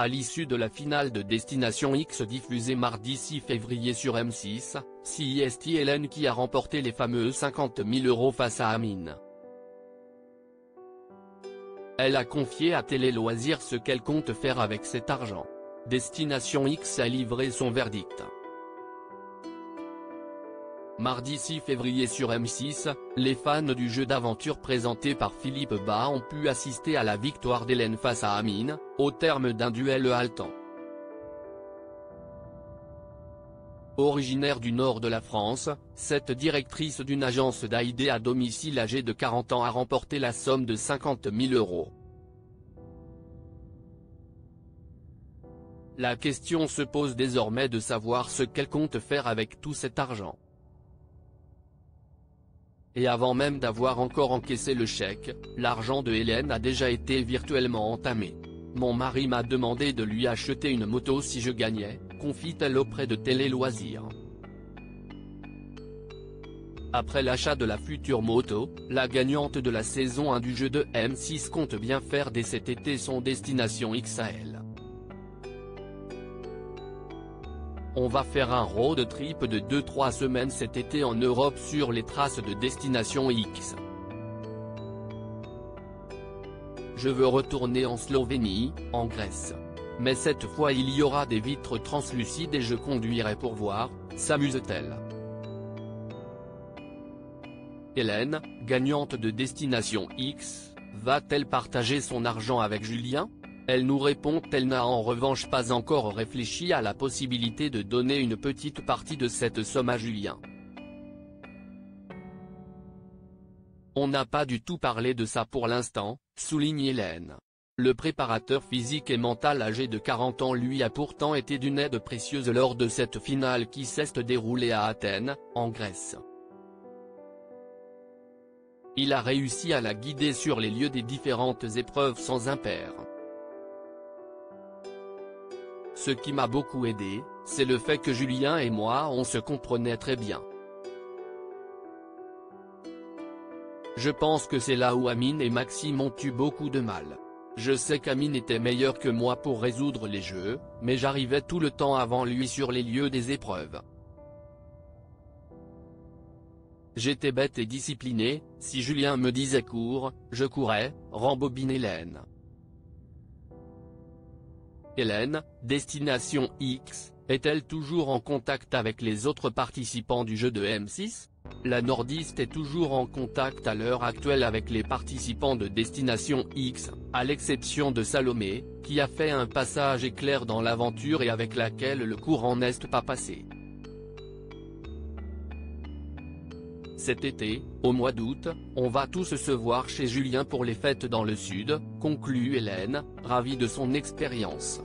À l'issue de la finale de Destination X diffusée mardi 6 février sur M6, c'est Hélène qui a remporté les fameux 50 000 € face à Amine. Elle a confié à Télé Loisirs ce qu'elle compte faire avec cet argent. Destination X a livré son verdict. Mardi 6 février sur M6, les fans du jeu d'aventure présenté par Philippe Bas ont pu assister à la victoire d'Hélène face à Amine, au terme d'un duel haletant. Originaire du nord de la France, cette directrice d'une agence d'AID à domicile âgée de 40 ans a remporté la somme de 50 000 €. La question se pose désormais de savoir ce qu'elle compte faire avec tout cet argent. Et avant même d'avoir encore encaissé le chèque, l'argent de Hélène a déjà été virtuellement entamé. Mon mari m'a demandé de lui acheter une moto si je gagnais, confie-t-elle auprès de Télé Loisirs. Après l'achat de la future moto, la gagnante de la saison 1 du jeu de M6 compte bien faire dès cet été son Destination X à elle. On va faire un road trip de 2-3 semaines cet été en Europe sur les traces de Destination X. Je veux retourner en Slovénie, en Grèce. Mais cette fois il y aura des vitres translucides et je conduirai pour voir, s'amuse-t-elle. Hélène, gagnante de Destination X, va-t-elle partager son argent avec Julien ? Elle nous répond qu'elle n'a en revanche pas encore réfléchi à la possibilité de donner une petite partie de cette somme à Julien. On n'a pas du tout parlé de ça pour l'instant, souligne Hélène. Le préparateur physique et mental âgé de 40 ans lui a pourtant été d'une aide précieuse lors de cette finale qui s'est déroulée à Athènes, en Grèce. Il a réussi à la guider sur les lieux des différentes épreuves sans impair. Ce qui m'a beaucoup aidé, c'est le fait que Julien et moi on se comprenait très bien. Je pense que c'est là où Amine et Maxime ont eu beaucoup de mal. Je sais qu'Amine était meilleur que moi pour résoudre les jeux, mais j'arrivais tout le temps avant lui sur les lieux des épreuves. J'étais bête et discipliné, si Julien me disait cours, je courais, rembobine Hélène. Hélène, Destination X, est-elle toujours en contact avec les autres participants du jeu de M6 ? La nordiste est toujours en contact à l'heure actuelle avec les participants de Destination X, à l'exception de Salomé, qui a fait un passage éclair dans l'aventure et avec laquelle le courant n'est pas passé. Cet été, au mois d'août, on va tous se voir chez Julien pour les fêtes dans le sud, conclut Hélène, ravie de son expérience.